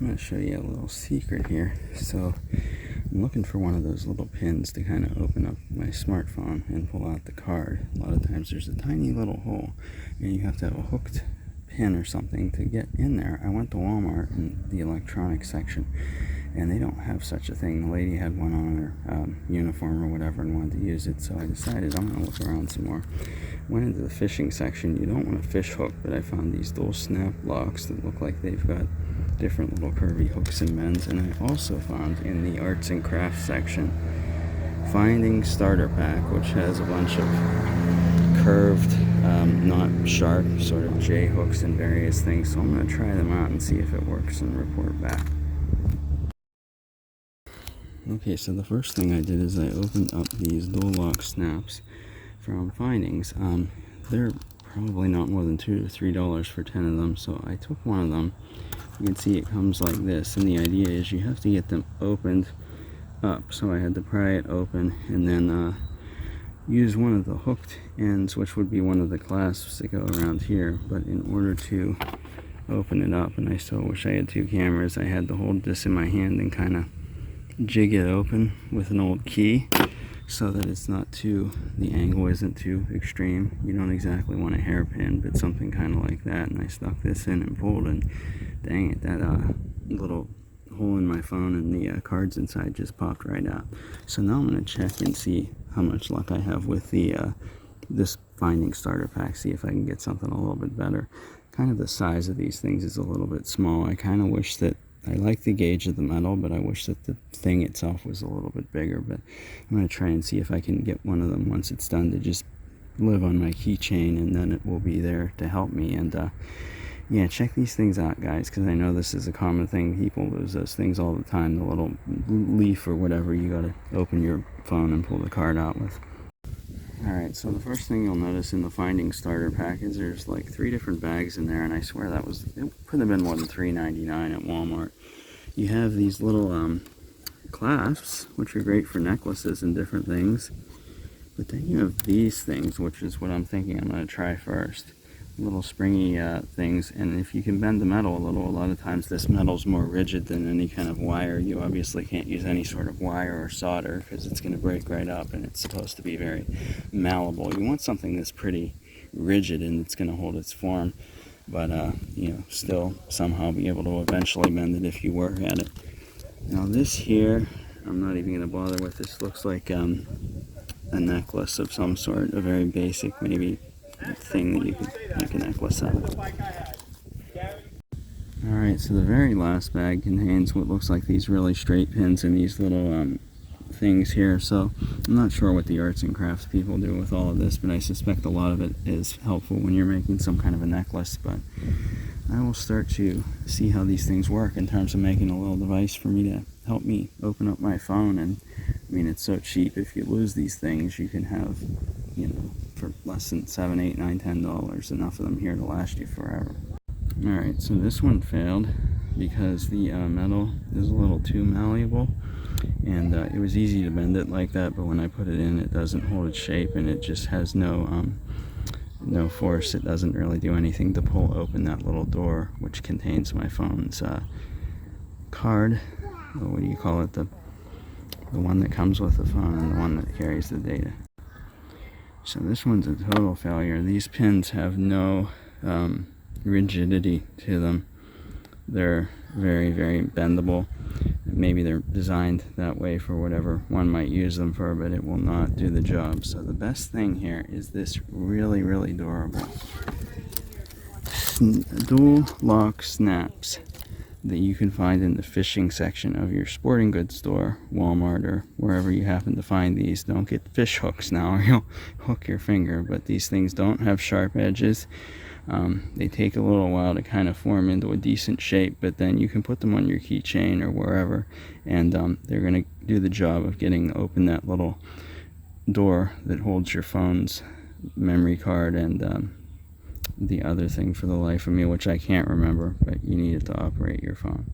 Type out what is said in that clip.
I'm going to show you a little secret here. So I'm looking for one of those little pins to kind of open up my smartphone and pull out the card. A lot of times there's a tiny little hole and you have to have a hooked pin or something to get in there. I went to Walmart in the electronics section and they don't have such a thing. The lady had one on her uniform or whatever and wanted to use it, so I decided I'm going to look around some more. Went into the fishing section. You don't want a fish hook, but I found these dual snap locks that look like they've got different little curvy hooks and bends. And I also found in the arts and crafts section Finding Starter Pack, which has a bunch of curved, not sharp, sort of J hooks and various things. So I'm going to try them out and see if it works and report back. Okay, so the first thing I did is I opened up these dual lock snaps from Findings. They're probably not more than $2 to $3 for 10 of them, so I took one of them. You can see it comes like this, and the idea is you have to get them opened up. So I had to pry it open and then use one of the hooked ends, which would be one of the clasps that go around here. But in order to open it up, and I still wish I had two cameras, I had to hold this in my hand and kind of jig it open with an old key so that it's not the angle isn't too extreme. You don't exactly want a hairpin, but something kind of like that. And I stuck this in and pulled, and dang it, that little hole in my phone and the cards inside just popped right out. So now I'm going to check and see how much luck I have with the this Finding Starter Pack, see if I can get something a little bit better. Kind of the size of these things is a little bit small. I kind of wish that I like the gauge of the metal, but I wish that the thing itself was a little bit bigger. But I'm going to try and see if I can get one of them once it's done to just live on my keychain, and then it will be there to help me. And yeah, check these things out, guys, because I know this is a common thing. People lose those things all the time, the little leaf or whatever you got to open your phone and pull the card out with. Alright, so the first thing you'll notice in the Finding Starter Pack is there's like 3 different bags in there, and I swear it could have been more than $3.99 at Walmart. You have these little clasps, which are great for necklaces and different things. But then you have these things, which is what I'm thinking I'm going to try first. Little springy things, and if you can bend the metal a little, a lot of times this metal's more rigid than any kind of wire. You obviously can't use any sort of wire or solder because it's going to break right up, and it's supposed to be very malleable. You want something that's pretty rigid and it's going to hold its form, but you know, still somehow be able to eventually bend it if you work at it. Now this here, I'm not even going to bother with. This looks like a necklace of some sort, a very basic maybe thing that you could make a necklace out of. Alright, so the very last bag contains what looks like these really straight pins and these little things here. So I'm not sure what the arts and crafts people do with all of this, but I suspect a lot of it is helpful when you're making some kind of a necklace. But I will start to see how these things work in terms of making a little device for me to help me open up my phone. And I mean, it's so cheap. If you lose these things, you can have, you know, for less than $7, $8, $9, $10, enough of them here to last you forever. Alright, so this one failed because the metal is a little too malleable, and it was easy to bend it like that, but when I put it in, it doesn't hold its shape, and it just has no force. It doesn't really do anything to pull open that little door, which contains my phone's card. What do you call it? The one that comes with the phone and the one that carries the data. So this one's a total failure. These pins have no rigidity to them. They're very, very bendable. Maybe they're designed that way for whatever one might use them for, but it will not do the job. So the best thing here is this really, really durable dual lock snaps that you can find in the fishing section of your sporting goods store, Walmart, or wherever you happen to find these. Don't get fish hooks now or you'll hook your finger, but these things don't have sharp edges. They take a little while to kind of form into a decent shape, but then you can put them on your keychain or wherever, and they're going to do the job of getting open that little door that holds your phone's memory card and the other thing for the life of me, which I can't remember, but you need it to operate your phone.